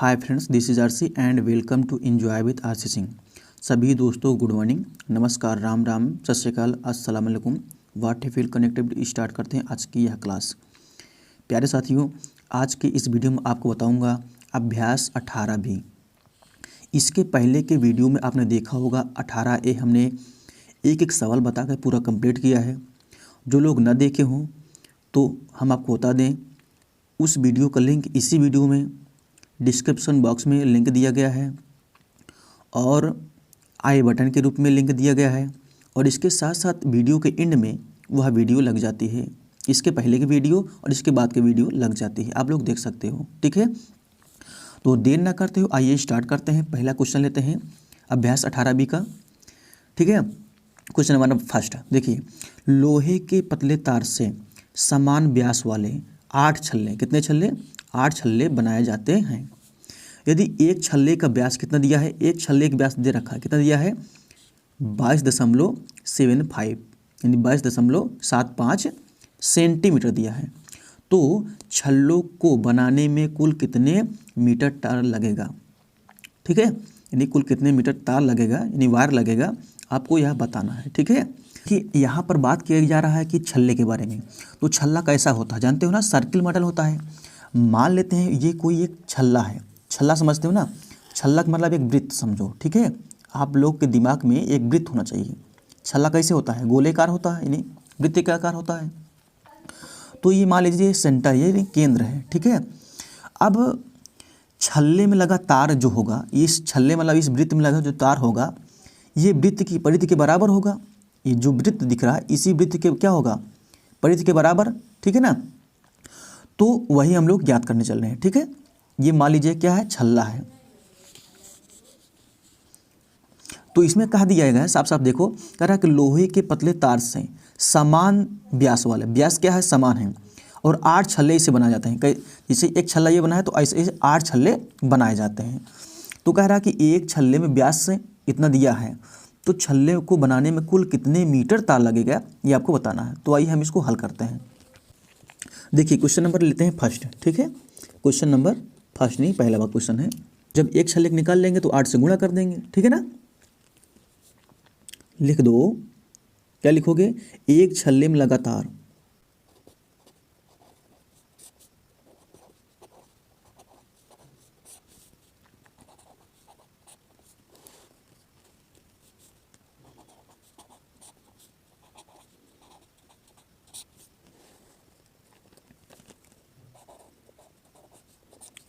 Hi friends, this is RC and welcome to enjoy with RC Singh. सभी दोस्तों good morning, नमस्कार, राम राम, सत श्री अकाल, अस्सलाम वालेकुम। व्हाट फील कनेक्टेड स्टार्ट करते हैं आज की यह क्लास। प्यारे साथियों, आज के इस वीडियो में आपको बताऊंगा अभ्यास 18B। इसके पहले के वीडियो में आपने देखा होगा 18A हमने एक एक सवाल बताकर पूरा कंप्लीट किया है। जो लोग न देखे हों तो हम आपको बता दें, उस वीडियो का लिंक इसी वीडियो में डिस्क्रिप्शन बॉक्स में लिंक दिया गया है और आई बटन के रूप में लिंक दिया गया है, और इसके साथ साथ वीडियो के एंड में वह वीडियो लग जाती है। इसके पहले की वीडियो और इसके बाद की वीडियो लग जाती है, आप लोग देख सकते हो। ठीक है, तो देर ना करते हो, आइए स्टार्ट करते हैं। पहला क्वेश्चन लेते हैं अभ्यास 18B का। ठीक है, क्वेश्चन नंबर फर्स्ट देखिए, लोहे के पतले तार से समान व्यास वाले 8 छल्ले, कितने छल्ले? 8 छल्ले बनाए जाते हैं। यदि एक छल्ले का व्यास कितना दिया है, एक छल्ले का व्यास दे रखा है, कितना दिया है? 22.75 यानी 22.75 सेंटीमीटर दिया है। तो छल्लों को बनाने में कुल कितने मीटर तार लगेगा? ठीक है, यानी कुल कितने मीटर तार लगेगा, यानी वायर लगेगा, आपको यह बताना है। ठीक है, कि यहाँ पर बात किया जा रहा है कि छल्ले के बारे में। तो छल्ला कैसा होता है जानते हो ना, सर्किल मॉडल होता है। मान लेते हैं ये कोई एक छल्ला है, छल्ला समझते हो ना, छल्ला का मतलब एक वृत्त समझो। ठीक है, आप लोग के दिमाग में एक वृत्त होना चाहिए। छल्ला कैसे होता है? गोलेकार होता है, यानी वृत्त का आकार होता है। तो ये मान लीजिए सेंटर, ये केंद्र है। ठीक है, अब छल्ले में लगा तार जो होगा, इस छल्ले मतलब इस वृत्त में लगा जो तार होगा, ये वृत्त की परिधि के बराबर होगा। ये जो वृत्त दिख रहा है इसी वृत्त के क्या होगा? परिधि के बराबर। ठीक है ना, तो वही हम लोग ज्ञात करने चल रहे हैं। ठीक है, ये मान लीजिए क्या है? छल्ला है। तो इसमें कहा दिया गया है, साफ साफ देखो, कह रहा है कि लोहे के पतले तार से समान व्यास वाले, व्यास क्या है? समान है, और 8 छल्ले इसे बनाए जाते हैं। जैसे एक छल्ला ये बना है तो ऐसे 8 छल्ले बनाए जाते हैं। तो कह रहा है कि एक छल्ले में व्यास से इतना दिया है, तो छल्ले को बनाने में कुल कितने मीटर तार लगेगा, ये आपको बताना है। तो आइए हम इसको हल करते हैं। देखिए क्वेश्चन नंबर लेते हैं फर्स्ट। ठीक है, क्वेश्चन नंबर फर्स्ट नहीं, पहला बात क्वेश्चन है, जब एक छल्ले निकाल लेंगे तो 8 से गुणा कर देंगे। ठीक है ना, लिख दो, क्या लिखोगे? एक छल्ले में लगातार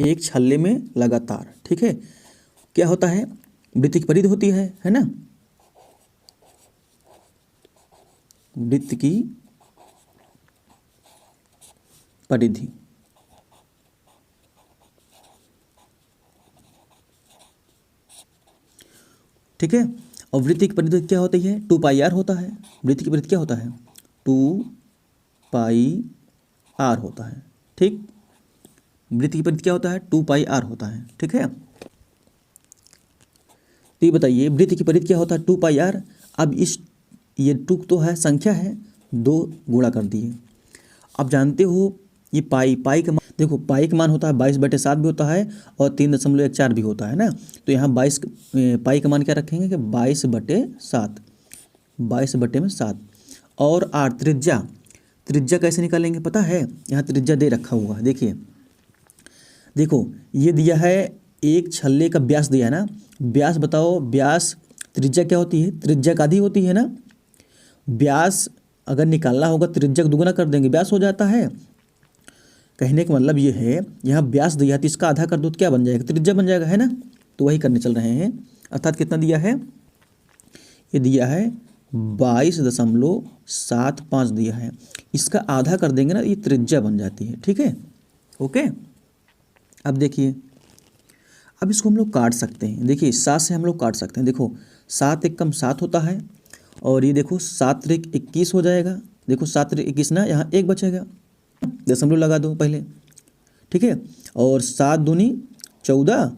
एक छल्ले में लगातार। ठीक है, क्या होता है? वृत्त की परिधि होती है ना, वृत्त की परिधि। ठीक है, और वृत्त की परिधि क्या होती है? 2πr होता है। वृत्त की परिधि क्या होता है? 2πr होता है। ठीक, वृत्त की परिधि क्या होता है? 2πr होता है। ठीक है, तो ये बताइए वृत्त की परिधि क्या होता है? 2πr। अब इस ये 2 तो है, संख्या है, 2 गुणा कर दिए। अब जानते हो ये पाई का मान, देखो पाई का मान होता है 22/7 भी होता है और 3.14 भी होता है ना। तो यहाँ 22 पाई का मान क्या रखेंगे कि 22/7, 22/7। और 8 त्रिज्या कैसे निकालेंगे पता है? यहाँ त्रिज्या दे रखा हुआ है, देखिए, देखो ये दिया है, एक छल्ले का व्यास दिया है ना। व्यास बताओ, व्यास त्रिज्या क्या होती है? त्रिज्या का आधी होती है ना। व्यास अगर निकालना होगा त्रिज्या को दुगुना कर देंगे, व्यास हो जाता है। कहने का मतलब ये है, यहाँ व्यास दिया तो इसका आधा कर दो तो क्या बन जाएगा? त्रिज्या बन जाएगा, है ना। तो वही करने चल रहे हैं। अर्थात कितना दिया है? ये दिया है 22.75 दिया है, इसका आधा कर देंगे ना, ये त्रिज्या बन जाती है। ठीक है, ओके। अब देखिए, अब इसको हम लोग काट सकते हैं। देखिए 7 से हम लोग काट सकते हैं। देखो 7 एक कम 7 होता है, और ये देखो 7 त्रिक 21 हो जाएगा। देखो 7 त्रिक 21 ना, यहाँ 1 बचेगा, दशमलव लगा दो पहले। ठीक है, और 7 दूनी 14,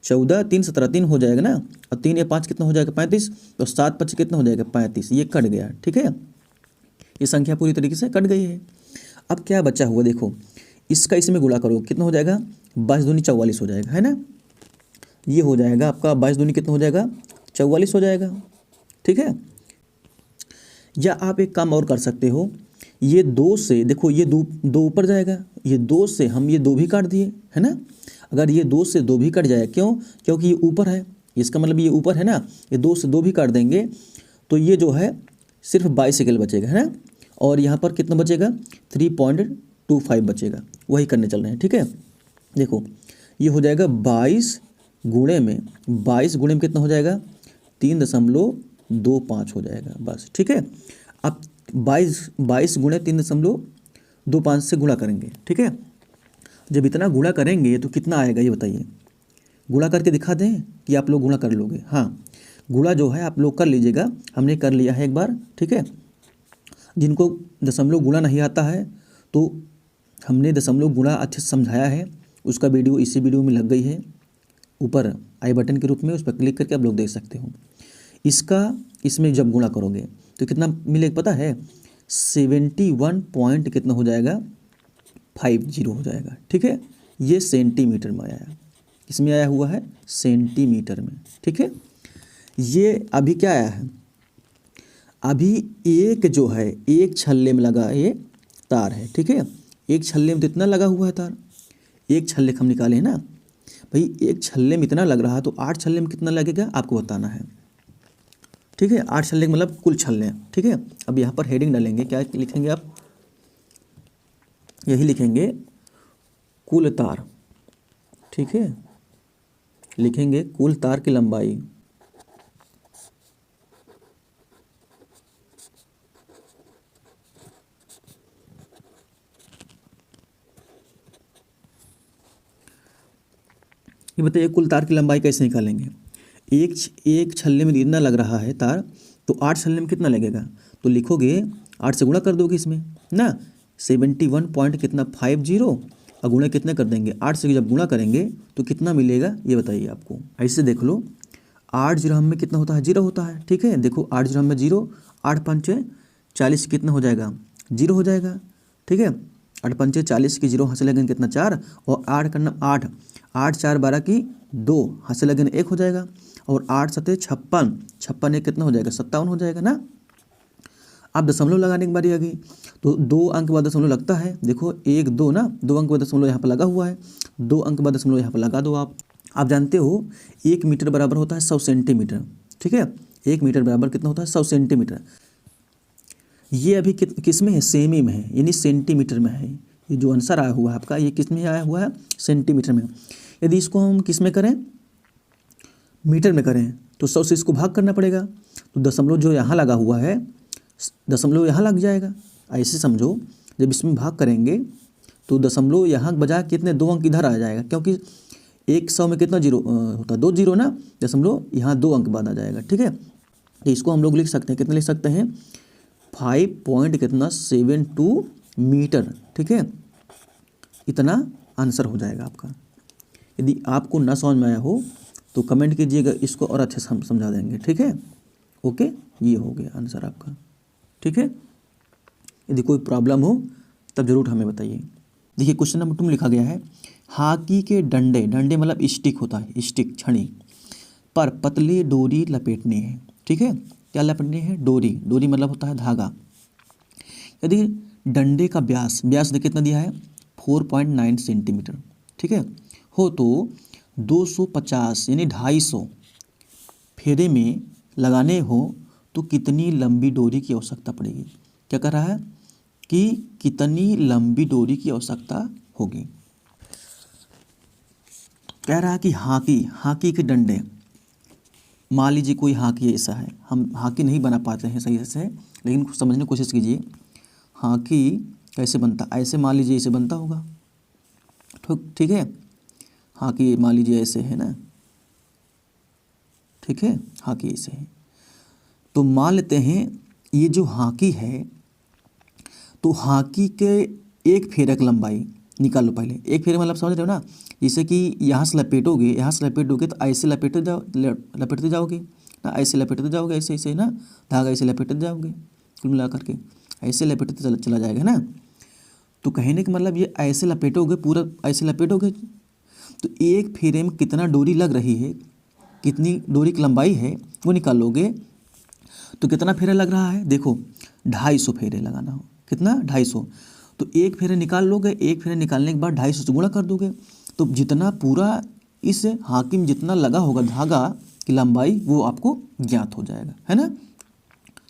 14 3 17 3 हो जाएगा ना, और 3 या 5 कितना हो जाएगा? 35। तो 7 5 कितना हो जाएगा? 35। ये कट गया। ठीक है, ये संख्या पूरी तरीके से कट गई है। अब क्या बचा हुआ देखो, इसका इसमें गुणा करो, कितना हो जाएगा, 22 दूनी 44 हो जाएगा, है ना। ये हो जाएगा आपका 22 दूनी कितना हो जाएगा, 44 हो जाएगा, ठीक है। या आप एक काम और कर सकते हो, ये 2 से देखो, ये 2 ऊपर जाएगा, ये 2 से हम ये 2 भी काट दिए, है ना। अगर ये 2 से 2 भी कट जाए, क्यों, क्योंकि ये ऊपर है, इसका मतलब ये ऊपर है ना, ये 2 से 2 भी काट देंगे तो ये जो है सिर्फ बाइसिकल बचेगा, है ना। और यहाँ पर कितना बचेगा, 3.25 बचेगा, वही करने चल रहे हैं, ठीक है। देखो ये हो जाएगा 22 गुणे में, 22 गुणे में कितना हो जाएगा, 3.25 हो जाएगा, बस, ठीक है। अब 22 गुणे 3.25 से गुणा करेंगे, ठीक है। जब इतना गुणा करेंगे तो कितना आएगा ये बताइए, गुणा करके दिखा दें कि आप लोग गुणा कर लोगे, हाँ गुणा जो है आप लोग कर लीजिएगा, हमने कर लिया है एक बार, ठीक है। जिनको दशमलव गुणा नहीं आता है तो हमने दशमलव गुणा अच्छे से समझाया है, उसका वीडियो इसी वीडियो में लग गई है, ऊपर आई बटन के रूप में, उस पर क्लिक करके आप लोग देख सकते हो। इसका इसमें जब गुणा करोगे तो कितना मिलेगा पता है, 71 पॉइंट कितना हो जाएगा, 50 हो जाएगा, ठीक है। ये सेंटीमीटर में आया, इसमें आया हुआ है सेंटीमीटर में, ठीक है। ये अभी क्या आया है, अभी एक जो है एक छल्ले में लगा ये तार है, ठीक है। एक छल्ले में तो इतना लगा हुआ है तार, एक छल्ले हम निकाले हैं ना भाई, एक छल्ले में इतना लग रहा है तो 8 छल्ले में कितना लगेगा आपको बताना है, ठीक है। 8 छल्ले मतलब कुल छल्ले, ठीक है। अब यहाँ पर हेडिंग डालेंगे, क्या लिखेंगे आप, यही लिखेंगे कुल तार, ठीक है, लिखेंगे कुल तार की लंबाई, ये बताइए कुल तार की लंबाई कैसे निकालेंगे। एक छल्ले में इतना लग रहा है तार, तो 8 छल्ले में कितना लगेगा, तो लिखोगे 8 से गुणा कर दोगे इसमें ना, 71 पॉइंट कितना 50 और गुणा कितना कर देंगे 8 से, जब गुणा करेंगे तो कितना मिलेगा ये बताइए आपको। ऐसे देख लो, 8 जीरो में कितना होता है, 0 होता है, ठीक है। देखो 8 जीरो में 0, 8 पंचे 40 कितना हो जाएगा, 0 हो जाएगा, ठीक है। 8 पंचे 40 की 0 हाथ से लगेंगे कितना 4, और 8 करना 8, 8 4 12 की 2 हाथ से लगेंगे 1 हो जाएगा, और 8 सते 56, 56 एक कितना हो जाएगा 57 हो जाएगा ना। आप दशमलव लगाने की बारी आ गई, तो 2 अंक के बाद दशमलव लगता है, देखो 1 2 ना, 2 अंक के बाद दशमलव यहाँ पर लगा हुआ है, 2 अंक के बाद दशमलव यहाँ पर लगा दो आप जानते हो 1 मीटर बराबर होता है 100 सेंटीमीटर, ठीक है। 1 मीटर बराबर कितना होता है 100 सेंटीमीटर। ये अभी किस में है, सेमी में है, यानी सेंटीमीटर में है। ये जो आंसर आया हुआ है आपका, ये किस में आया हुआ है, सेंटीमीटर में। यदि इसको हम किस में करें, मीटर में करें, तो 100 से इसको भाग करना पड़ेगा, तो दशमलव जो यहाँ लगा हुआ है, दशमलव यहाँ लग जाएगा। ऐसे समझो, जब इसमें भाग करेंगे तो दशमलव यहाँ बजा कितने 2 अंक इधर आ जाएगा, क्योंकि 100 में कितना जीरो होता है, 2 जीरो ना, दशमलव यहाँ 2 अंक बाद आ जाएगा, ठीक है। तो इसको हम लोग लिख सकते हैं, कितना लिख सकते हैं, 5 पॉइंट कितना 72 मीटर, ठीक है। इतना आंसर हो जाएगा आपका। यदि आपको ना समझ में आया हो तो कमेंट कीजिएगा, इसको और अच्छे से हम समझा देंगे, ठीक है। ओके, ये हो गया आंसर आपका, ठीक है। यदि कोई प्रॉब्लम हो तब जरूर हमें बताइए। देखिए क्वेश्चन नंबर 2 में लिखा गया है, हॉकी के डंडे, डंडे मतलब स्टिक होता है, स्टिक छड़ी पर पतली डोरी लपेटने हैं, ठीक है। क्या लपेटने हैं, डोरी, डोरी मतलब होता है धागा। यदि डंडे का व्यास, व्यास देखिए कितना दिया है 4.9 सेंटीमीटर, ठीक है, हो तो 250 यानी 250 फेरे में लगाने हो तो कितनी लंबी डोरी की आवश्यकता पड़ेगी। क्या कह रहा है कि कितनी लंबी डोरी की आवश्यकता होगी। कह रहा है कि हॉकी के डंडे, मान लीजिए कोई हॉकी ऐसा है, हम हॉकी नहीं बना पाते हैं सही से, लेकिन समझने की कोशिश कीजिए हॉकी कैसे बनता, ऐसे मान लीजिए इसे बनता होगा, ठीक है। हॉकी मान लीजिए ऐसे है ना, ठीक है, हॉकी ऐसे है। तो मान लेते हैं ये जो हॉकी है, तो हॉकी के एक फेरे की लंबाई निकाल लो पहले। एक फेरे मतलब समझ रहे हो ना, जैसे कि यहाँ से लपेटोगे, यहाँ से लपेटोगे तो ऐसे लपेटते जाओगे ना, ऐसे लपेटते जाओगे, ऐसे ऐसे ना, धागा ऐसे लपेटते जाओगे, कुल मिला करके ऐसे लपेटते चला जाएगा ना। तो कहने का मतलब ये ऐसे लपेटोगे, पूरा ऐसे लपेटोगे तो एक फेरे में कितना डोरी लग रही है, कितनी डोरी की लंबाई है वो निकालोगे तो कितना फेरा लग रहा है। देखो 250 फेरे लगाना हो, कितना 250, तो एक फेरे निकाल लोगे, एक फेरे निकालने के बाद 250 से गुणा कर दोगे, तो जितना पूरा इस हाकिम जितना लगा होगा धागा की लंबाई वो आपको ज्ञात हो जाएगा, है ना।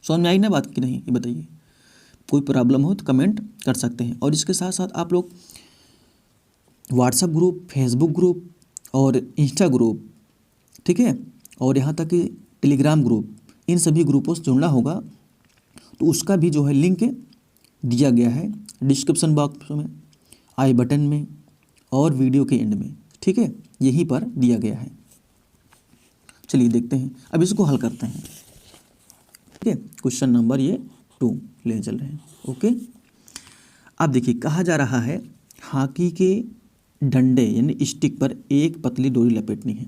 समझ में आई ना बात कि नहीं, ये बताइए। कोई प्रॉब्लम हो तो कमेंट कर सकते हैं। और इसके साथ साथ आप लोग व्हाट्सएप ग्रुप, फेसबुक ग्रुप और इंस्टा ग्रुप, ठीक है, और यहाँ तक कि टेलीग्राम ग्रुप, इन सभी ग्रुपों से जुड़ना होगा। तो उसका भी जो है लिंक दिया गया है डिस्क्रिप्शन बॉक्स में, आई बटन में और वीडियो के एंड में, ठीक है, यहीं पर दिया गया है। चलिए देखते हैं, अब इसको हल करते हैं, ठीक है। क्वेश्चन नंबर ये 2 ले चल रहे हैं, ओके। अब देखिए कहा जा रहा है हॉकी के डंडे यानी स्टिक पर एक पतली डोरी लपेटनी है।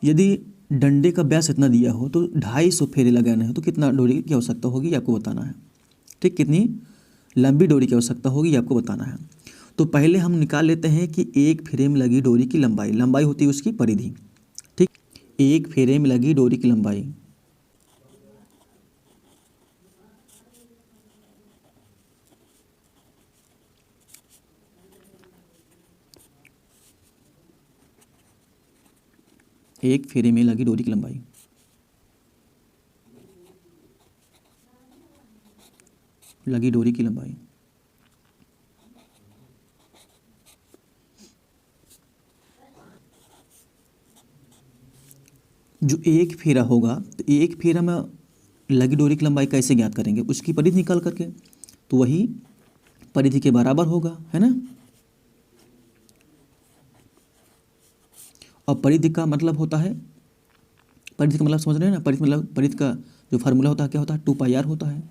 यदि डंडे का व्यास इतना दिया हो तो 250 फेरे लगाने हो तो कितना डोरी की आवश्यकता होगी आपको बताना है, ठीक। कितनी लंबी डोरी की आवश्यकता होगी आपको बताना है। तो पहले हम निकाल लेते हैं कि एक फेरे में लगी डोरी की लंबाई होती है उसकी परिधि, ठीक। एक फेरे में लगी डोरी की लंबाई, एक फेरे में लगी डोरी की लंबाई, लगी डोरी की लंबाई, जो एक फेरा होगा तो एक फेरा में लगी डोरी की लंबाई कैसे ज्ञात करेंगे, उसकी परिधि निकाल करके, तो वही परिधि के बराबर होगा, है ना। और परिधि का मतलब होता है, परिधि का मतलब समझ रहे हैं ना, परिधि का जो फार्मूला होता है क्या होता है, 2πr होता है,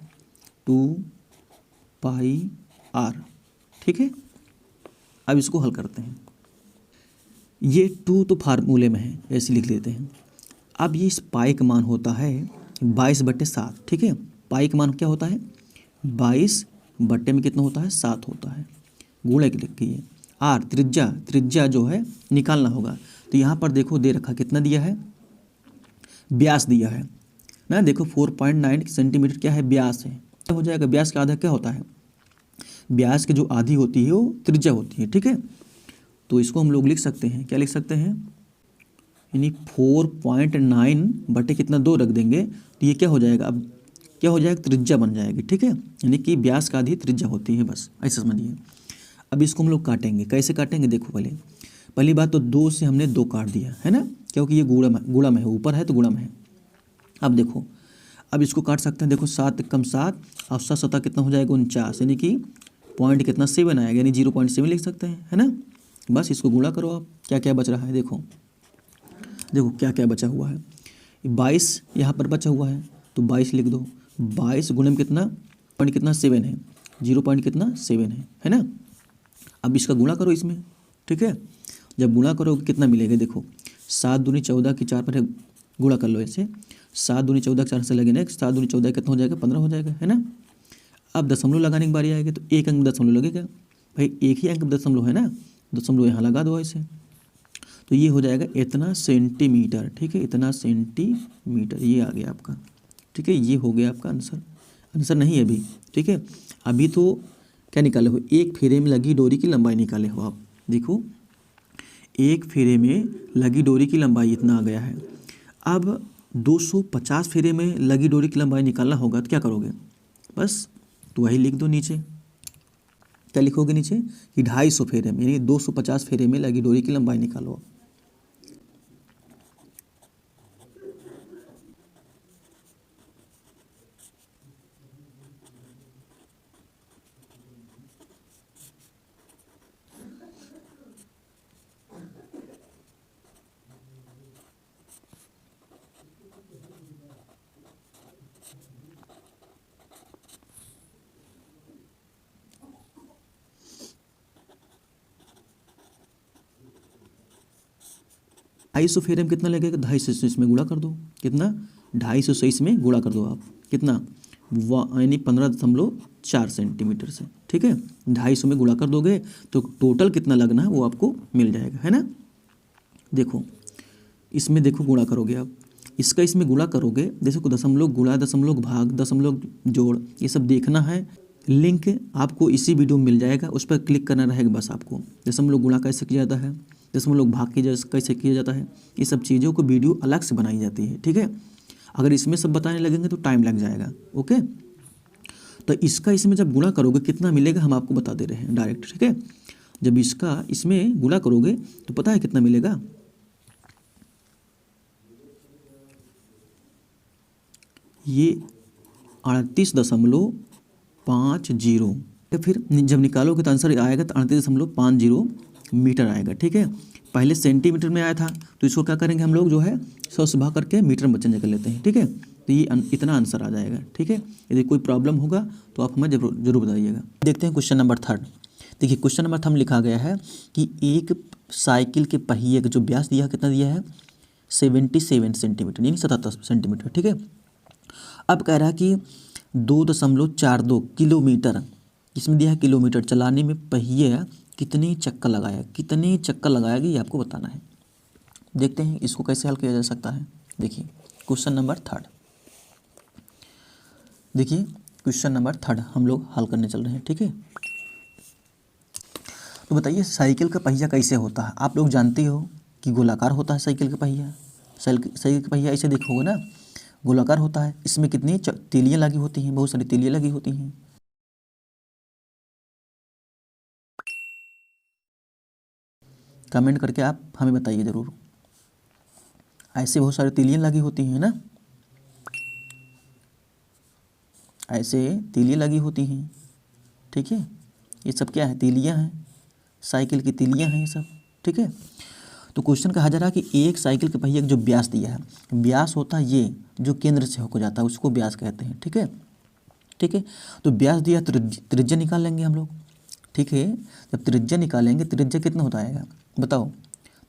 2πr, ठीक है। अब इसको हल करते हैं। ये 2 तो फार्मूले में है, ऐसे लिख लेते हैं। अब ये इस पाई का मान होता है 22/7, ठीक है। पाई का मान क्या होता है, 22 बट्टे में कितना होता है, 7 होता है, गुणे के लिखिए। आर त्रिज्या जो है निकालना होगा। तो यहाँ पर देखो दे रखा कितना दिया है, व्यास दिया है ना, देखो 4.9 सेंटीमीटर क्या है, व्यास है। क्या हो जाएगा, व्यास का आधा क्या होता है, व्यास की जो आधी होती है वो त्रिज्या होती है, ठीक है। तो इसको हम लोग लिख सकते हैं, क्या लिख सकते हैं, यानी 4.9 बटे कितना 2 रख देंगे तो ये क्या हो जाएगा, अब क्या हो जाएगा, त्रिज्या बन जाएगी, ठीक है। यानी कि व्यास का आधी त्रिज्या होती है, बस ऐसा समझिए। अब इसको हम लोग काटेंगे, कैसे काटेंगे, देखो पहली बात तो 2 से हमने 2 काट दिया है ना, क्योंकि ये गुणा में है, ऊपर है तो गुणा में है। अब देखो अब इसको काट सकते हैं, देखो 7 कम 7 और 7 7 कितना हो जाएगा 49, यानी कि पॉइंट कितना 7 आएगा, यानी 0.7 लिख सकते हैं, है ना। बस इसको गुणा करो, आप क्या क्या बच रहा है, देखो क्या क्या बचा हुआ है, 22 यहाँ पर बचा हुआ है तो 22 लिख दो, 22 गुणे में कितना पॉइंट कितना 7 है, 0.7 है ना। अब इसका गुणा करो इसमें, ठीक है। जब गुणा करोगे कितना मिलेगा, देखो 7 दूनी 14 की 4 पर गुणा कर लो ऐसे, 7 दूनी 14 4 से लगे ना, 7 दूनी 14 कितना हो जाएगा 15 हो जाएगा, है ना। अब दशमलव लगाने की बारी आएगी तो एक अंक दशमलव लगेगा, भाई एक ही अंक दशमलव है ना, दशमलव यहाँ लगा दो ऐसे, तो ये हो जाएगा इतना सेंटीमीटर, ठीक है, इतना सेंटीमीटर, ये आ गया आपका, ठीक है। ये हो गया आपका आंसर नहीं है अभी, ठीक है। अभी तो क्या निकाले हो, एक फेरे में लगी डोरी की लंबाई निकाले हो आप, देखो एक फेरे में लगी डोरी की लंबाई इतना आ गया है। अब 250 फेरे में लगी डोरी की लंबाई निकालना होगा तो क्या करोगे, बस तो वही लिख दो नीचे, क्या लिखोगे नीचे कि 250 फेरे में, यानी 250 फेरे में लगी डोरी की लंबाई निकालो। ढाई सौ फेरे में कितना लगेगा, 250 से इसमें गुणा कर दो, कितना 250 से इसमें गुणा कर दो आप, कितना यानी 15.4 सेंटीमीटर से, ठीक है, 250 में गुणा कर दोगे तो टोटल कितना लगना है वो आपको मिल जाएगा, है ना। देखो इसमें देखो गुणा करोगे आप, इसका इसमें गुणा करोगे, देखो दशमलव गुणा दशमलव भाग दशमलव जोड़ ये सब देखना है। लिंक आपको इसी वीडियो में मिल जाएगा, उस पर क्लिक करना रहेगा बस आपको। दशमलव गुणा कैसे किया जाता है, दशमलव भाग कैसे किया जाता है, ये सब चीज़ों को वीडियो अलग से बनाई जाती है, ठीक है। अगर इसमें सब बताने लगेंगे तो टाइम लग जाएगा, ओके। तो इसका इसमें जब गुणा करोगे कितना मिलेगा हम आपको बता दे रहे हैं डायरेक्ट, ठीक है। जब इसका इसमें गुणा करोगे तो पता है कितना मिलेगा, ये 38.50। फिर जब निकालोगे तो आंसर आएगा तो 38.50 मीटर आएगा, ठीक है। पहले सेंटीमीटर में आया था तो इसको क्या करेंगे हम लोग जो है 100 से भाग करके मीटर में चेंज कर लेते हैं, ठीक है। तो ये इतना आंसर आ जाएगा, ठीक है। यदि कोई प्रॉब्लम होगा तो आप हमें जरूर बताइएगा। देखते हैं क्वेश्चन नंबर 3। देखिए क्वेश्चन नंबर 3 लिखा गया है कि एक साइकिल के पहिए का जो व्यास दिया कितना दिया है 77 सेंटीमीटर, यानी 77 सेंटीमीटर, ठीक है। अब कह रहा है कि 2.42 किलोमीटर, इसमें दिया है किलोमीटर चलाने में पहिया कितने चक्कर लगाया ये आपको बताना है। देखते हैं इसको कैसे हल किया जा सकता है। देखिए क्वेश्चन नंबर 3, देखिए क्वेश्चन नंबर 3 हम लोग हल करने चल रहे हैं, ठीक है। तो बताइए साइकिल का पहिया कैसे होता है। आप लोग जानते हो कि गोलाकार होता है साइकिल का पहिया। साइकिल का पहिया ऐसे देखोगे ना, गोलाकार होता है। इसमें कितनी तीलियाँ लगी होती हैं, बहुत सारी तीलियाँ लगी होती हैं। कमेंट करके आप हमें बताइए ज़रूर। ऐसे बहुत सारी तीलियाँ लगी होती हैं ना, ऐसे तीलियाँ लगी होती हैं, ठीक है। ये सब क्या है, तीलियाँ हैं, साइकिल की तीलियाँ हैं ये सब, ठीक है। तो क्वेश्चन कहा जा रहा है कि एक साइकिल के पहिए का जो व्यास दिया है, व्यास होता है ये जो केंद्र से होकर जाता है उसको व्यास कहते हैं, ठीक है। ठीक है, तो व्यास दिया तो त्रिज्या निकाल लेंगे हम लोग, ठीक है। जब त्रिज्या निकालेंगे, त्रिज्या कितना होता है बताओ।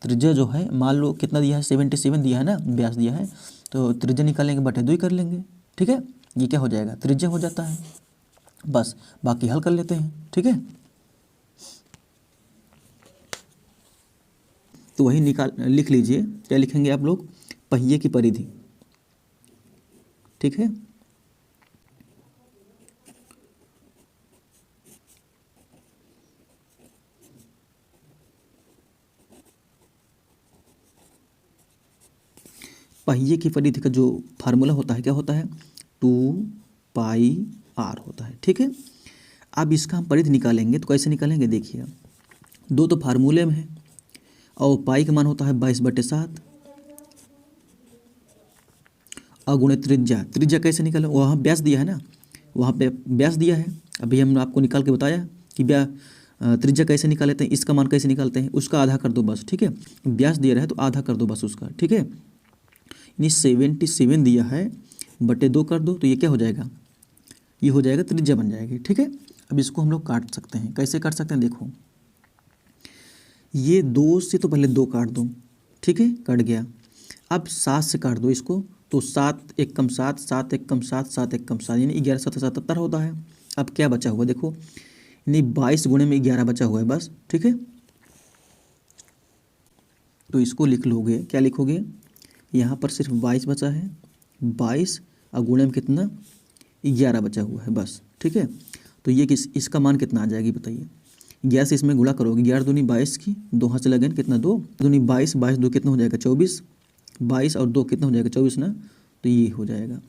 त्रिज्या जो है मान लो कितना दिया है 77 दिया है ना, व्यास दिया है, तो त्रिज्या निकालेंगे बटे 2 ही कर लेंगे, ठीक है। ये क्या हो जाएगा, त्रिज्या हो जाता है। बस बाकी हल कर लेते हैं, ठीक है। तो वही लिख लीजिए, क्या लिखेंगे आप लोग, पहिए की परिधि, ठीक है। पहिए की परिधि का जो फार्मूला होता है क्या होता है, 2πr होता है, ठीक है। अब इसका हम परिधि निकालेंगे तो कैसे निकालेंगे, देखिए दो तो फार्मूले में है और पाई का मान होता है 22/7 और गुणे त्रिज्या। त्रिज्या कैसे निकालें, वहाँ व्यास दिया है ना, वहाँ पे व्यास दिया है। अभी हमने आपको निकाल के बताया कि त्रिज्या कैसे निकालते हैं, इसका मान कैसे निकालते हैं, उसका आधा कर दो बस, ठीक है। व्यास दिया रहा है तो आधा कर दो बस उसका, ठीक है। यानी 77 दिया है बटे 2 कर दो तो ये क्या हो जाएगा, ये हो जाएगा त्रिज्या बन जाएगी, ठीक है। अब इसको हम लोग काट सकते हैं, कैसे काट सकते हैं, देखो ये 2 से तो पहले 2 काट दो, ठीक है, कट गया। अब 7 से काट दो इसको, तो 7 1 कम 7, 7 1 कम 7, 7 1 कम 7, यानी 11 7 77 होता है। अब क्या बचा हुआ देखो, यानी 22 गुणे में 11 बचा हुआ है बस, ठीक है। तो इसको लिख लोगे, क्या लिखोगे, यहाँ पर सिर्फ 22 बचा है, 22 और गुणे में कितना 11 बचा हुआ है बस, ठीक है। तो ये इसका मान कितना आ जाएगी बताइए, 11 से इसमें गुणा करोगे, 11 दूनी 22 की, 2 हाथ से लगेन कितना 2 दूनी 22, 22 2 कितना हो जाएगा 24, 22 और 2 कितना हो जाएगा 24 ना, तो ये हो जाएगा।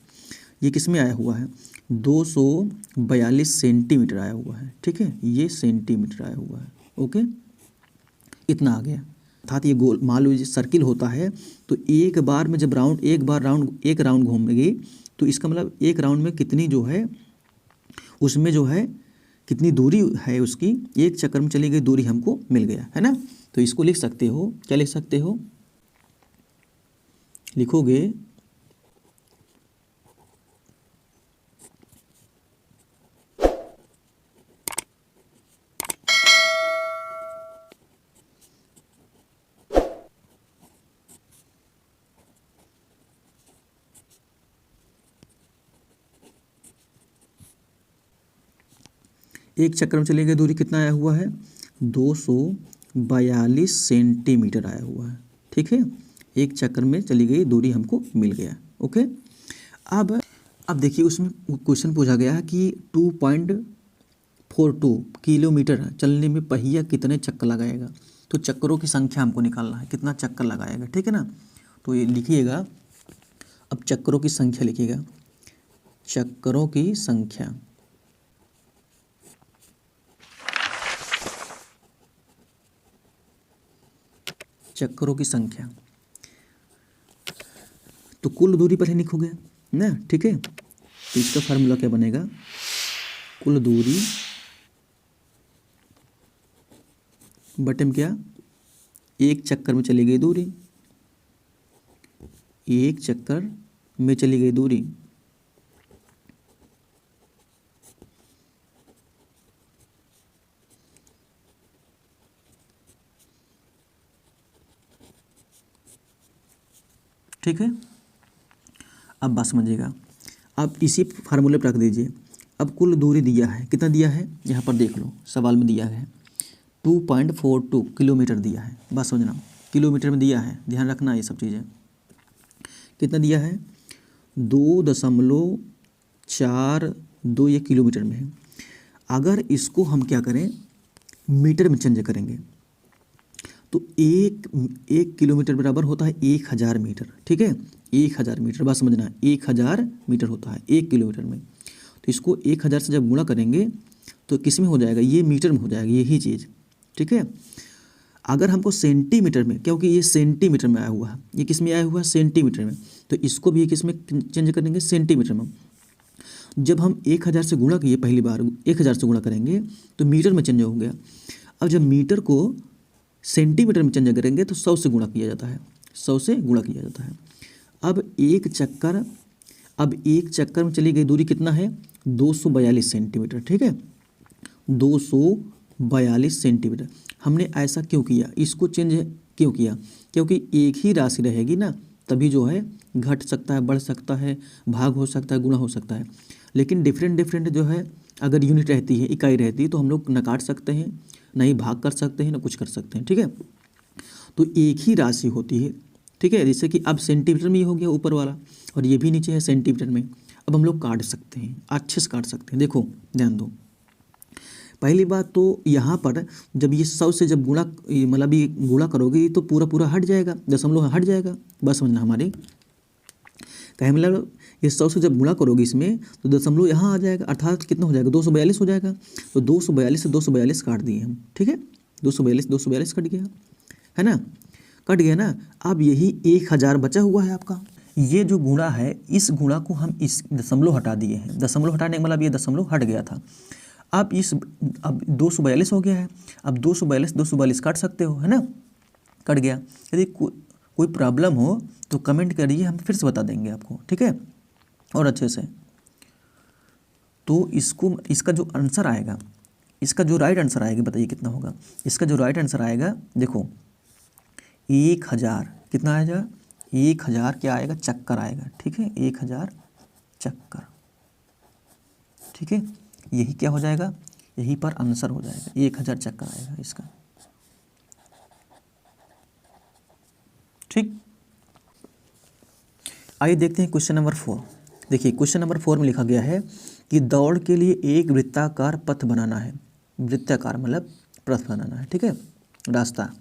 ये किस में आया हुआ है, 242 सेंटीमीटर आया हुआ है, ठीक है। ये सेंटीमीटर आया हुआ है, ओके, इतना आ गया। अर्थात ये गोल मान लो सर्किल होता है तो एक बार में जब एक राउंड घूमेगी तो इसका मतलब एक राउंड में कितनी जो है उसमें जो है कितनी दूरी है उसकी, एक चक्कर में चली गई दूरी हमको मिल गया, है ना। तो इसको लिख सकते हो, क्या लिख सकते हो, लिखोगे एक चक्कर में चली गई दूरी कितना आया हुआ है, 242 सेंटीमीटर आया हुआ है। ठीक है, एक चक्कर में चली गई दूरी हमको मिल गया। ओके, अब देखिए उसमें क्वेश्चन पूछा गया है कि 2.42 किलोमीटर चलने में पहिया कितने चक्कर लगाएगा। तो चक्करों की संख्या हमको निकालना है, कितना चक्कर लगाएगा। ठीक है ना, तो ये लिखिएगा, अब चक्करों की संख्या लिखिएगा, चक्करों की संख्या। चक्करों की संख्या, तो कुल दूरी पहले लिखोगे ना। ठीक है, तो इसका फार्मूला क्या बनेगा, कुल दूरी बटे क्या, एक चक्कर में चली गई दूरी, एक चक्कर में चली गई दूरी। ठीक है, अब बात समझिएगा, अब इसी फार्मूले पर रख दीजिए। अब कुल दूरी दिया है, कितना दिया है यहाँ पर देख लो, सवाल में दिया है 2.42 किलोमीटर दिया है। बात समझना, किलोमीटर में दिया है, ध्यान रखना ये सब चीज़ें। कितना दिया है, 2.42 ये किलोमीटर में है। अगर इसको हम क्या करें, मीटर में चेंज करेंगे तो एक किलोमीटर बराबर होता है 1000 मीटर। ठीक है, 1000 मीटर, बात समझना, 1000 मीटर होता है एक किलोमीटर में। तो इसको 1000 से जब गुणा करेंगे तो किस में हो जाएगा, ये मीटर में हो जाएगा यही चीज़। ठीक है, अगर हमको सेंटीमीटर में, क्योंकि ये सेंटीमीटर में आया हुआ है, ये किस में आया हुआ है, सेंटीमीटर में, तो इसको भी किस में चेंज करेंगे, सेंटीमीटर में। जब हम 1000 से गुणा किए, पहली बार 1000 से गुणा करेंगे तो मीटर में चेंज हो गया। अब जब मीटर को सेंटीमीटर में चेंज करेंगे तो 100 से गुणा किया जाता है, 100 से गुणा किया जाता है। अब एक चक्कर में चली गई दूरी कितना है, 242 सेंटीमीटर। ठीक है, 242 सेंटीमीटर। हमने ऐसा क्यों किया, इसको चेंज क्यों किया, क्योंकि एक ही राशि रहेगी ना, तभी जो है घट सकता है, बढ़ सकता है, भाग हो सकता है, गुणा हो सकता है। लेकिन डिफरेंट जो है, अगर यूनिट रहती है, इकाई रहती है, तो हम लोग न काट सकते हैं, नहीं भाग कर सकते हैं, ना कुछ कर सकते हैं। ठीक है, तो एक ही राशि होती है। ठीक है, जैसे कि अब सेंटीमीटर में ही हो गया ऊपर वाला, और ये भी नीचे है सेंटीमीटर में। अब हम लोग काट सकते हैं, अच्छे से काट सकते हैं। देखो ध्यान दो, पहली बात तो यहाँ पर जब ये 100 से जब गुणा, मतलब ये गुणा करोगे तो पूरा हट जाएगा, दशमलव हट जाएगा। बस समझना हमारी कहे, मतलब ये 100 से जब गुणा करोगे इसमें तो दशमलव यहाँ आ जाएगा, अर्थात कितना हो जाएगा, 242 हो जाएगा। तो 242 से 242 काट दिए हम। ठीक है, 242 कट गया, है ना, कट गया ना। अब यही 1000 बचा हुआ है आपका। ये जो गुणा है, इस गुणा को हम इस दशमलव हटा दिए हैं। दशमलव हटाने का मतलब ये दशमलव हट गया था। अब 242 हो गया है। अब 242 काट सकते हो, है ना, कट गया। यदि कोई प्रॉब्लम हो तो कमेंट करिए, हम फिर से बता देंगे आपको। ठीक है, और अच्छे से। तो इसका जो आंसर आएगा, इसका जो राइट आंसर आएगा, बताइए कितना होगा। इसका जो राइट आंसर आएगा, देखो 1000 कितना आएगा, 1000 क्या आएगा, चक्कर आएगा। ठीक है, 1000 चक्कर। ठीक है, यही क्या हो जाएगा, यही पर आंसर हो जाएगा, 1000 चक्कर आएगा इसका। ठीक, आइए देखते हैं क्वेश्चन नंबर 4। देखिए क्वेश्चन नंबर 4 में लिखा गया है कि दौड़ के लिए एक वृत्ताकार पथ बनाना है। वृत्ताकार मतलब पथ बनाना है। ठीक है, रास्ता,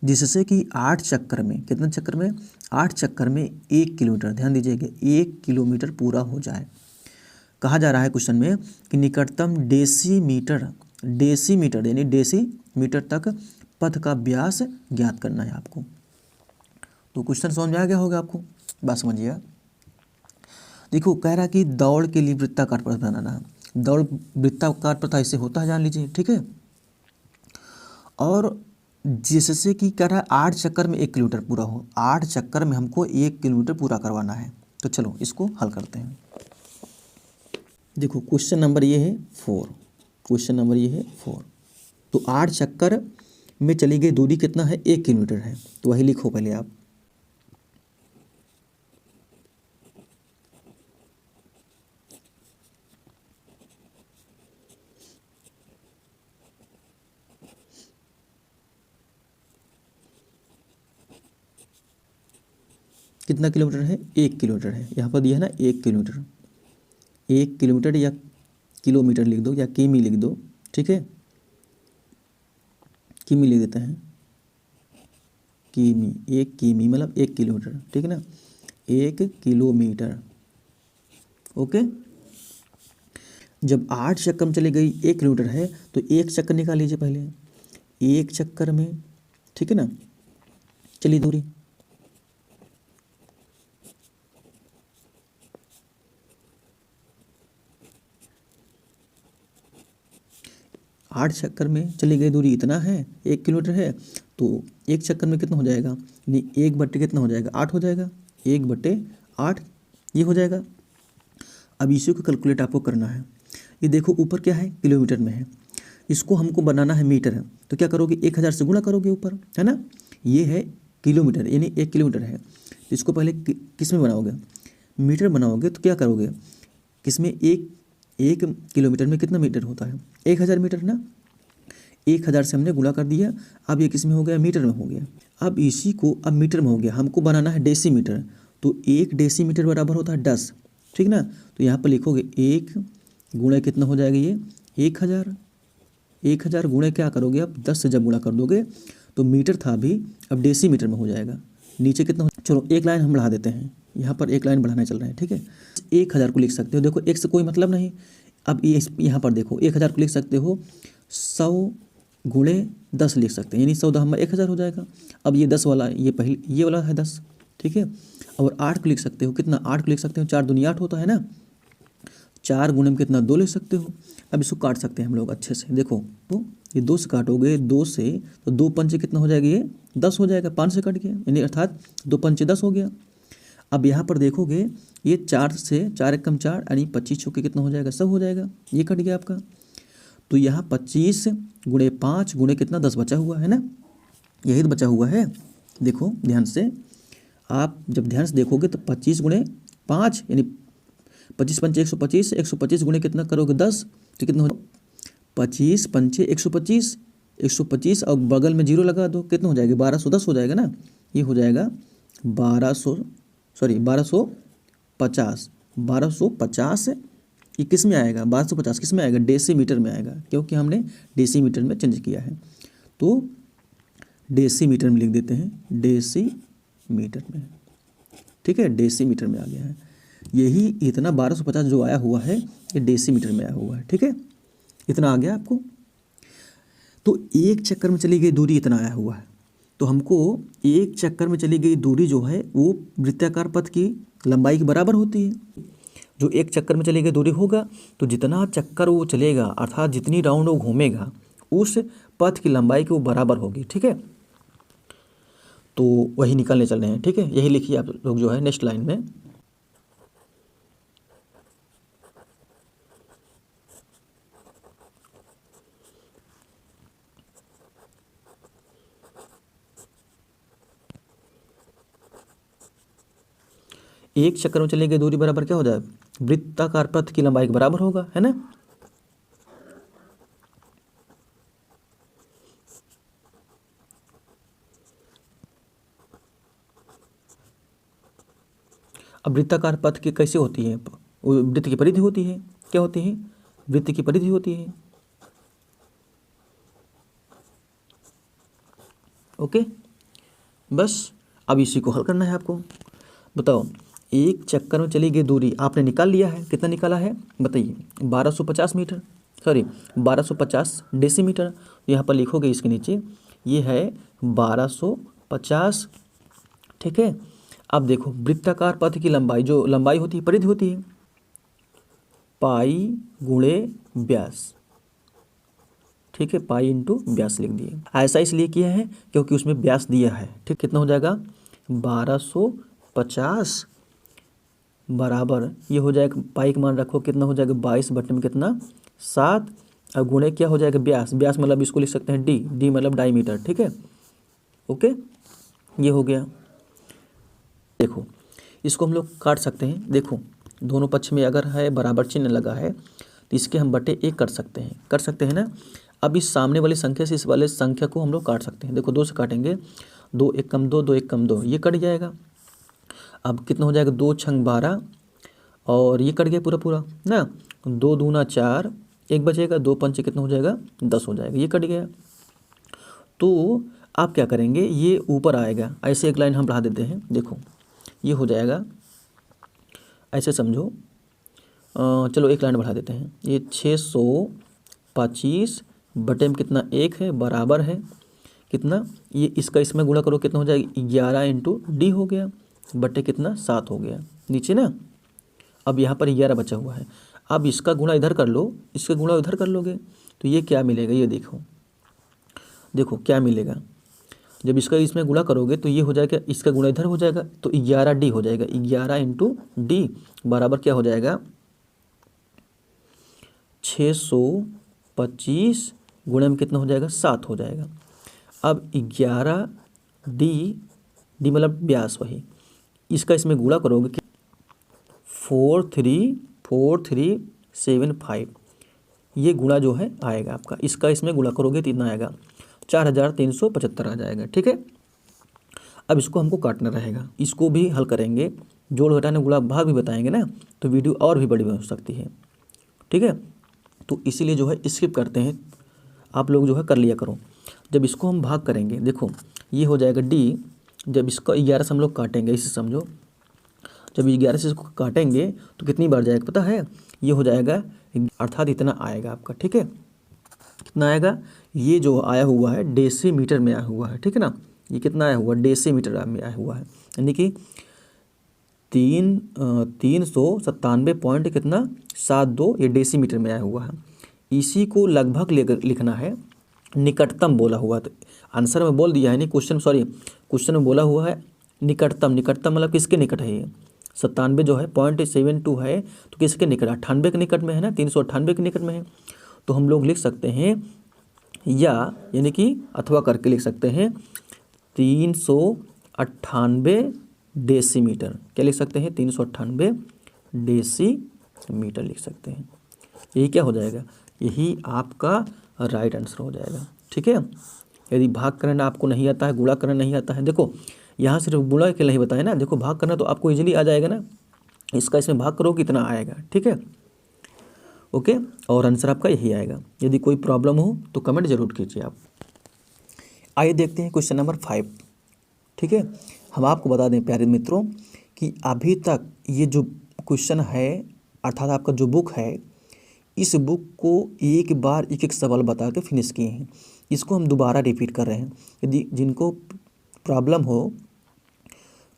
जिससे कि 8 चक्कर में, कितने चक्कर में, 8 चक्कर में 1 किलोमीटर, ध्यान दीजिएगा, 1 किलोमीटर पूरा हो जाए। कहा जा रहा है क्वेश्चन में कि निकटतम डेसीमीटर यानी डेसीमीटर तक पथ का व्यास ज्ञात करना है आपको। तो क्वेश्चन समझ में आ गया होगा आपको, बात समझिए। देखो कह रहा है कि दौड़ के लिए वृत्ताकार पथ बनाना है। दौड़ वृत्ताकार पथ ऐसे होता है, जान लीजिए। ठीक है, और जिससे कि कह रहा है 8 चक्कर में 1 किलोमीटर पूरा हो, 8 चक्कर में हमको 1 किलोमीटर पूरा करवाना है। तो चलो इसको हल करते हैं। देखो क्वेश्चन नंबर ये है 4, क्वेश्चन नंबर ये है 4। तो 8 चक्कर में चली गई दूरी कितना है, 1 किलोमीटर है। तो वही लिखो पहले आप। कितना किलोमीटर है, 1 किलोमीटर है। यहाँ पर दिया है ना 1 किलोमीटर, 1 किलोमीटर या किलोमीटर लिख दो या किमी लिख दो, ठीक है, किमी लिख देते हैं, किमी, 1 किमी मतलब 1 किलोमीटर, ठीक है ना, 1 किलोमीटर। ओके, जब 8 चक्कर में चली गई 1 किलोमीटर है तो 1 चक्कर निकाल लीजिए पहले, 1 चक्कर में, ठीक है ना, चलिए दूरी, आठ चक्कर में चली गई दूरी इतना है, 1 किलोमीटर है, तो 1 चक्कर में कितना हो जाएगा, यानी 1/8 कितना हो जाएगा, 8 हो जाएगा, 1/8 ये हो जाएगा। अब इसी को कैलकुलेट आपको करना है। ये देखो ऊपर क्या है, किलोमीटर में है, इसको हमको बनाना है मीटर है, तो क्या करोगे, 1000 से गुणा करोगे ऊपर, है ना, ये है किलोमीटर यानी 1 किलोमीटर है, तो इसको पहले किस में बनाओगे, मीटर बनाओगे, तो क्या करोगे, किसमें, एक किलोमीटर में कितना मीटर होता है, 1000 मीटर ना, 1000 से हमने गुणा कर दिया। अब ये किस में हो गया, मीटर में हो गया। अब इसी को अब मीटर में हो गया, हमको बनाना है डेसीमीटर, तो 1 डेसीमीटर बराबर होता है 10, ठीक ना, तो यहाँ पर लिखोगे 1 गुणे कितना हो जाएगा, ये 1000 गुणे क्या करोगे, अब 10 से जब गुणा कर दोगे तो मीटर था अभी, अब डेसीमीटर में हो जाएगा। नीचे कितना हो, चलो एक लाइन हम बढ़ा देते हैं, यहाँ पर एक लाइन बढ़ाना चल रहा है, ठीक है, 1000 को लिख सकते हो, देखो एक से कोई मतलब नहीं। अब ये यहाँ पर देखो 1000 को लिख सकते हो 100 गुणे 10 लिख सकते हैं, यानी 100 10 1000 हो जाएगा। अब ये 10 वाला, ये पहले ये वाला है 10, ठीक है, और 8 को लिख सकते हो, कितना, 8 को लिख सकते हो, 4 दूनी 8 होता है ना, 4 गुणे में कितना, 2 लिख सकते हो। अब इसको काट सकते हैं हम लोग अच्छे से, देखो तो ये 2 से काटोगे, 2 से तो 2 पंचे कितना हो जाएगा, ये 10 हो जाएगा, 5 से कट गया, यानी अर्थात 2 पंचे 10 हो गया। अब यहाँ पर देखोगे ये 4 से 4 एक कम 4 यानी 25 चौके कितना हो जाएगा, सब हो जाएगा, ये कट गया आपका। तो यहाँ 25 गुणे 5 गुणे कितना, 10 बचा हुआ है ना, यही तो बचा हुआ है। देखो ध्यान से, आप जब ध्यान से देखोगे तो 25 गुणे 5 यानी 25 पंचे 125, 125 गुणे कितना करोगे 10, तो कितना हो, 25 पंचे 125, 125 और बगल में 0 लगा दो, कितना हो जाएगा, 1210 हो जाएगा ना, ये हो जाएगा 1250 ये किस में आएगा, 1250 किस में आएगा, डेसीमीटर में आएगा, क्योंकि हमने डेसीमीटर में चेंज किया है, तो डेसीमीटर में लिख देते हैं, डेसीमीटर में, ठीक है, डेसीमीटर में आ गया है। यही इतना 1250 जो आया हुआ है ये डेसीमीटर में आया हुआ है, ठीक है, इतना आ गया आपको। तो 1 चक्कर में चली गई दूरी इतना आया हुआ है, तो हमको 1 चक्कर में चली गई दूरी जो है वो वृत्ताकार पथ की लंबाई के बराबर होती है। जो 1 चक्कर में चली गई दूरी होगा तो जितना चक्कर वो चलेगा अर्थात जितनी राउंड वो घूमेगा उस पथ की लंबाई की वो बराबर होगी, ठीक है, तो वही निकालने चल रहे हैं, ठीक है, यही लिखिए आप लोग जो है नेक्स्ट लाइन में। एक चक्कर में चली गई दूरी बराबर क्या हो जाए, वृत्ताकार पथ की लंबाई के बराबर होगा, है ना। अब वृत्ताकार पथ की कैसे होती है, वृत्त की परिधि होती है, क्या होती है, वृत्त की परिधि होती है, ओके। बस अब इसी को हल करना है आपको। बताओ 1 चक्कर में चली गई दूरी आपने निकाल लिया है, कितना निकाला है बताइए, 1250 मीटर, सॉरी 1250 डेसीमीटर। यहाँ पर लिखोगे इसके नीचे ये है 1250, ठीक है। अब देखो वृत्ताकार पथ की लंबाई, जो लंबाई होती है परिधि होती है, पाई गुणे व्यास, ठीक है, पाई इंटू व्यास लिख दिए। ऐसा इसलिए किया है क्योंकि उसमें व्यास दिया है, ठीक, कितना हो जाएगा 1250 बराबर ये हो जाएगा, पाई का मान रखो कितना हो जाएगा 22 बटे में कितना 7 और गुणे क्या हो जाएगा व्यास, व्यास मतलब इसको लिख सकते हैं डी मतलब डायमीटर, ठीक है, ओके, ये हो गया। देखो इसको हम लोग काट सकते हैं, देखो दोनों पक्ष में अगर है बराबर चिन्ह लगा है तो इसके हम बटे 1 कर सकते हैं ना। अब इस सामने वाली संख्या से इस वाले संख्या को हम लोग काट सकते हैं, देखो 2 से काटेंगे, 2 1 कम 2, 2 1 कम 2, ये कट जाएगा। अब कितना हो जाएगा, 2 छंग 12 और ये कट गया पूरा पूरा ना, 2 दूना 4, एक बचेगा, 2 पंचे कितना हो जाएगा, 10 हो जाएगा, ये कट गया। तो आप क्या करेंगे, ये ऊपर आएगा, ऐसे एक लाइन हम बढ़ा देते हैं, देखो ये हो जाएगा, ऐसे समझो। चलो एक लाइन बढ़ा देते हैं, ये 625 बटे में कितना 1 है, बराबर है कितना, ये इसका इसमें गुणा करो कितना हो जाएगा, 11 इंटू डी हो गया, बटे कितना 7 हो गया नीचे ना। अब यहाँ पर 11 बचा हुआ है, अब इसका गुणा इधर कर लो, इसका गुणा उधर कर लोगे तो ये क्या मिलेगा, ये देखो देखो क्या मिलेगा, जब इसका इसमें गुणा करोगे तो ये हो जाएगा, इसका गुणा इधर हो जाएगा तो 11 डी हो जाएगा, 11 इंटू डी बराबर क्या हो जाएगा, 625 गुणे में कितना हो जाएगा, 7 हो जाएगा। अब 11 डी डी मतलब व्यास, वही इसका इसमें गुणा करोगे कि 43475, ये गुणा जो है आएगा आपका, इसका इसमें गुणा करोगे तो इतना आएगा, 4375 आ जाएगा। ठीक है, अब इसको हमको काटना रहेगा, इसको भी हल करेंगे, जोड़ घटाने गुणा भाग भी बताएंगे ना, तो वीडियो और भी बड़ी हो सकती है। ठीक है, तो इसीलिए जो है स्किप करते हैं, आप लोग जो है कर लिया करो। जब इसको हम भाग करेंगे, देखो ये हो जाएगा डी, जब इसको 11 से हम लोग काटेंगे, इसे समझो, जब 11 से इसको काटेंगे तो कितनी बार जाएगा पता है, ये हो जाएगा, अर्थात इतना आएगा आपका। ठीक है, कितना आएगा, ये जो आया हुआ है डेसीमीटर में आया हुआ है, ठीक है ना, ये कितना आया हुआ, डेसीमीटर में आया हुआ है, यानी कि 397 पॉइंट कितना 72, ये डेसीमीटर में आया हुआ है। इसी को लगभग लिखना है, निकटतम बोला हुआ, तो आंसर में बोल दिया है नहीं, क्वेश्चन में बोला हुआ है निकटतम, निकटतम मतलब किसके निकट है, ये 97 जो है 0.72 है, तो किसके निकट, 98 के निकट में है ना, 398 के निकट में है। तो हम लोग लिख सकते हैं, या यानी कि अथवा करके लिख सकते हैं 398 डेसीमीटर, क्या लिख सकते हैं, 398 डेसीमीटर लिख सकते हैं। यही क्या हो जाएगा, यही आपका राइट आंसर हो जाएगा। ठीक है, यदि भाग करना आपको नहीं आता है, गुणा करना नहीं आता है, देखो यहाँ सिर्फ गुणा के नहीं बताया ना, देखो भाग करना तो आपको इजीली आ जाएगा ना, इसका इसमें भाग करो कितना आएगा। ठीक है, ओके, और आंसर आपका यही आएगा। यदि कोई प्रॉब्लम हो तो कमेंट जरूर कीजिए आप। आइए देखते हैं क्वेश्चन नंबर 5। ठीक है, हम आपको बता दें प्यारे मित्रों कि अभी तक ये जो क्वेश्चन है, अर्थात आपका जो बुक है, इस बुक को एक बार एक एक सवाल बता के फिनिश किए हैं, इसको हम दोबारा रिपीट कर रहे हैं। यदि जिनको प्रॉब्लम हो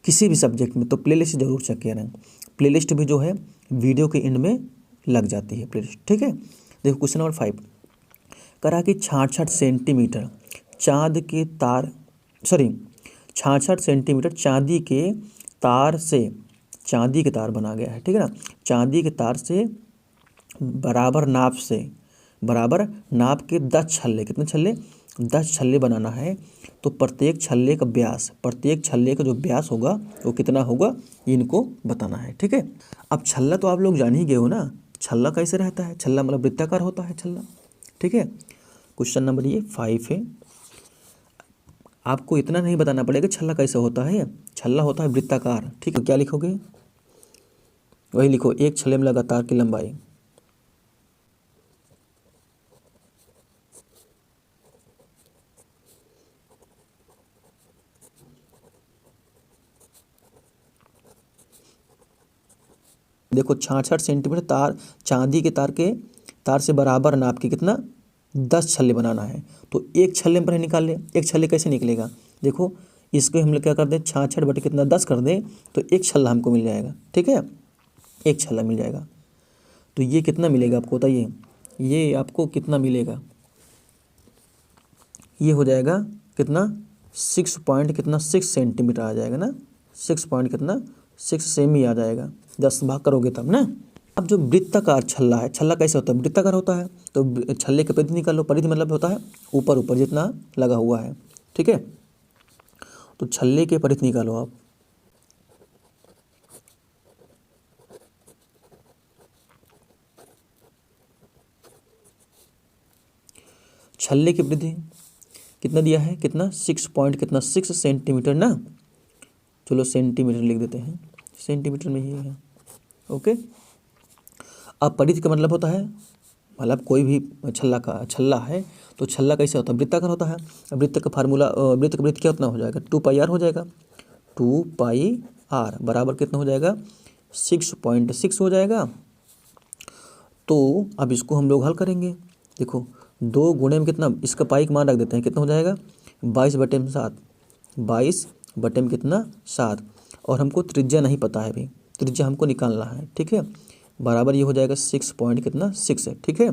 किसी भी सब्जेक्ट में तो प्लेलिस्ट जरूर चेक करें, प्लेलिस्ट भी जो है वीडियो के एंड में लग जाती है प्लेलिस्ट। ठीक है, देखो क्वेश्चन नंबर 5 करा कि 66 सेंटीमीटर चांद के तार, 66 सेंटीमीटर चांदी के तार से, चांदी के तार बना गया है, ठीक है ना, चांदी के तार से बराबर नाप के 10 छल्ले, कितने छल्ले, 10 छल्ले बनाना है। तो प्रत्येक छल्ले का जो व्यास होगा वो कितना होगा, इनको बताना है। ठीक है, अब छल्ला तो आप लोग जान ही गए हो ना, छल्ला कैसे रहता है, छल्ला मतलब वृत्ताकार होता है छल्ला। ठीक है, क्वेश्चन नंबर ये 5 है, आपको इतना नहीं बताना पड़ेगा छल्ला कैसे होता है, छल्ला होता है वृत्ताकार। ठीक है, क्या लिखोगे, वही लिखो, एक छल्ले में लगातार की लंबाई। देखो 66 सेंटीमीटर तार, चांदी के तार से बराबर नाप के कितना 10 छल्ले बनाना है। तो एक छल्ले पर निकाल ले, एक छल्ले कैसे निकलेगा, देखो इसको हम लोग क्या कर दें, 66 बटे कितना 10 कर दें तो एक छल्ला हमको मिल जाएगा। ठीक है, एक छल्ला मिल जाएगा। तो ये कितना मिलेगा आपको बताइए, ये आपको कितना मिलेगा, ये हो जाएगा कितना 6 सेंटीमीटर आ जाएगा ना, 6 सेमी आ जाएगा, 10 भाग करोगे तब ना। अब जो वृत्ताकार छल्ला है, छल्ला कैसे होता है, वृत्ताकार होता है, तो छल्ले के परिधि निकाल लो, परिधि मतलब होता है ऊपर जितना लगा हुआ है। ठीक है, तो छल्ले के परिधि निकालो आप, छल्ले की परिधि कितना दिया है, कितना 6 सेंटीमीटर ना, चलो सेंटीमीटर लिख देते हैं, सेंटीमीटर में ही है। ओके, अब परिधि का मतलब होता है, मतलब कोई भी छल्ला है तो छल्ला कैसे होता है, वृत्ताकार होता है। वृत्त का फार्मूला, वृत्त क्या उतना हो जाएगा, 2πr हो जाएगा। 2πr बराबर कितना हो जाएगा, 6.6 हो जाएगा। तो अब इसको हम लोग हल करेंगे। देखो 2 गुणे में कितना, इसका पाई का मान रख देते हैं, कितना हो जाएगा 22/7। 22 में कितना 7, और हमको त्रिज्या नहीं पता है अभी, त्रिज्या हमको निकालना है। ठीक है, बराबर ये हो जाएगा 6 है। ठीक है,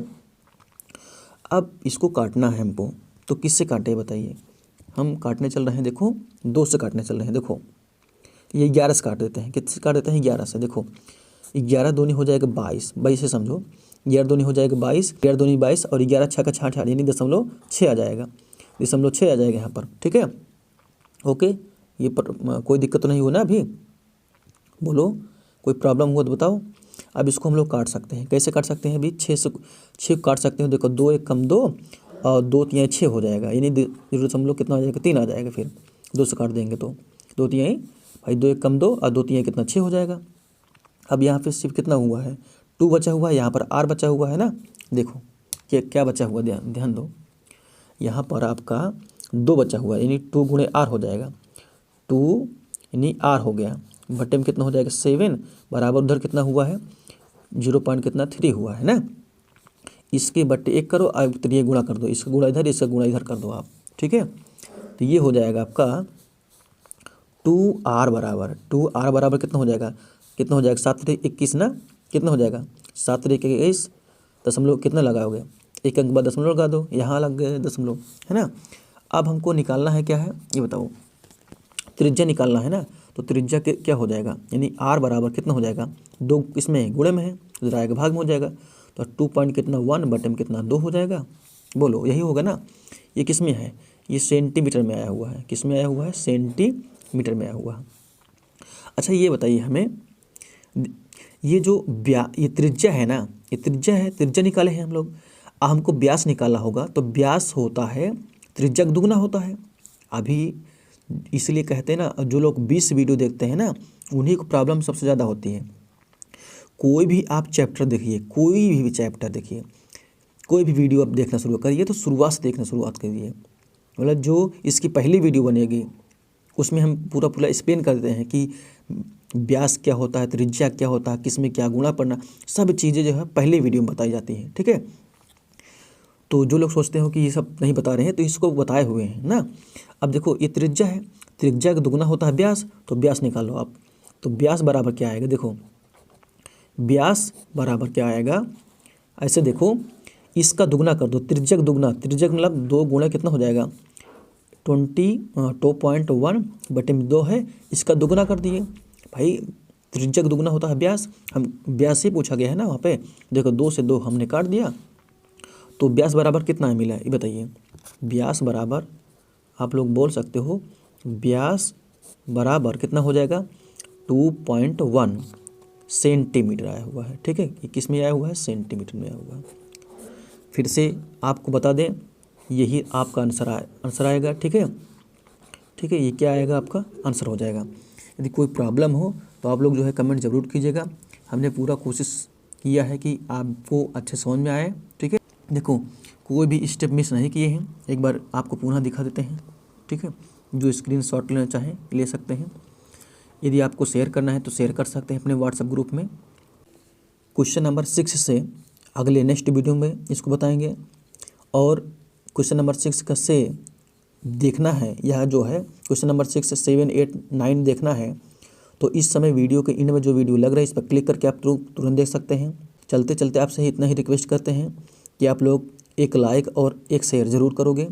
अब इसको काटना है हमको, तो किससे काटे बताइए। हम काटने चल रहे हैं, देखो 2 से काटने चल रहे हैं। देखो ये 11 से काट देते हैं, किससे काट देते हैं 11 से। देखो 11 दूनी हो जाएगा 22 से समझो, 11 दूनी हो जाएगा 22, 11 दूनी 22 और 11 छः का 6 यानी 0.6 आ जाएगा, 0.6 आ जाएगा यहाँ पर। ठीक है, ओके, ये पर कोई दिक्कत तो नहीं हुआ ना अभी, बोलो कोई प्रॉब्लम हुआ तो बताओ। अब इसको हम लोग काट सकते हैं, कैसे काट सकते हैं अभी, 6 काट सकते हैं। देखो 2 1 कम 2 और 2 3 6 हो जाएगा, यानी 0 कितना हो जाएगा 3 आ जाएगा। फिर 2 से काट देंगे तो 2 3 भाई 2 1 कम 2 और 2 3 कितना 6 हो जाएगा। अब यहाँ पे सिर्फ कितना हुआ है 2 बचा हुआ है, यहाँ पर r बचा हुआ है ना। देखो क्या बचा हुआ, ध्यान दो, यहाँ पर आपका 2 बचा हुआ है, यानी 2 गुणे r हो जाएगा। 2 यानी r हो गया, बटे में कितना हो जाएगा 7, बराबर उधर कितना हुआ है 0.3 हुआ है ना। इसके बट्टे 1 करो, अब ये गुणा कर दो, इसका गुणा इधर, इसका गुणा इधर कर दो आप। ठीक है, तो ये हो जाएगा आपका 2r बराबर कितना हो जाएगा, 7 3 21 ना, कितना हो जाएगा 7 3 21, दशमलव कितना लगाओगे, 1 अंक बाद दशमलव लगा दो, यहाँ लग गए दशमलव, है ना। अब हमको निकालना है क्या है ये बताओ, त्रिज्या निकालना है ना। तो त्रिज्या क्या हो जाएगा, यानी r बराबर कितना हो जाएगा, 2 इसमें गुणे में है, तो आएगा भाग में हो जाएगा। तो 2.1 बटे में कितना 2 हो जाएगा, बोलो यही होगा ना। ये किस में है, ये सेंटीमीटर में आया हुआ है, किस में आया हुआ है, सेंटीमीटर में आया हुआ है। अच्छा ये बताइए हमें, ये जो ये त्रिज्या है ना, ये त्रिज्या है, त्रिज्या निकाले हैं हम लोग। अब हमको व्यास निकालना होगा, तो व्यास होता है त्रिज्या का दुगना होता है। अभी इसलिए कहते हैं ना, जो लोग 20 वीडियो देखते हैं ना, उन्हीं को प्रॉब्लम सबसे ज़्यादा होती है। कोई भी आप चैप्टर देखिए, कोई भी चैप्टर देखिए, कोई भी वीडियो आप देखना शुरू करिए तो शुरुआत से देखना शुरुआत करिए। मतलब जो इसकी पहली वीडियो बनेगी उसमें हम पूरा एक्सप्लेन करते हैं कि व्यास क्या होता है, त्रिज्या क्या होता है, किस में क्या गुणा पड़ना, सब चीज़ें जो है पहली वीडियो में बताई जाती हैं। ठीक है, तो जो लोग सोचते हो कि ये सब नहीं बता रहे हैं, तो इसको बताए हुए हैं ना। अब देखो ये त्रिज्या है, त्रिज्या का दुगना होता है व्यास, तो व्यास निकालो आप। तो व्यास बराबर क्या आएगा, देखो व्यास बराबर क्या आएगा, ऐसे देखो इसका दुगना कर दो, त्रिज्या का दुगना, त्रिज्या मतलब 2 गुणा कितना हो जाएगा 2.1 बटे में 2 है, इसका दुगना कर दिए। भाई त्रिज्या का दुगना होता है व्यास, हम व्यास ही पूछा गया है ना वहाँ पे। देखो 2 से 2 हमने काट दिया, तो व्यास बराबर कितना है मिला ये बताइए। व्यास बराबर आप लोग बोल सकते हो, व्यास बराबर कितना हो जाएगा 2.1 सेंटीमीटर आया हुआ है। ठीक है, ये किस में आया हुआ है, सेंटीमीटर में आया हुआ है। फिर से आपको बता दें, यही आपका आंसर आएगा। ठीक है, ठीक है, ये क्या आएगा आपका आंसर हो जाएगा। यदि कोई प्रॉब्लम हो तो आप लोग जो है कमेंट ज़रूर कीजिएगा। हमने पूरा कोशिश किया है कि आपको अच्छे समझ में आए। ठीक है, देखो कोई भी स्टेप मिस नहीं किए हैं, एक बार आपको पुनः दिखा देते हैं। ठीक है, जो स्क्रीनशॉट लेना चाहें ले सकते हैं। यदि आपको शेयर करना है तो शेयर कर सकते हैं अपने व्हाट्सएप ग्रुप में। क्वेश्चन नंबर 6 से अगले नेक्स्ट वीडियो में इसको बताएंगे, और क्वेश्चन नंबर 6 का से देखना है, यह जो है क्वेश्चन नंबर 6 से 7 8 9 देखना है, तो इस समय वीडियो के इन में जो वीडियो लग रहा है इस पर क्लिक करके आप तुरंत देख सकते हैं। चलते चलते आपसे इतना ही रिक्वेस्ट करते हैं कि आप लोग एक लाइक और एक शेयर ज़रूर करोगे।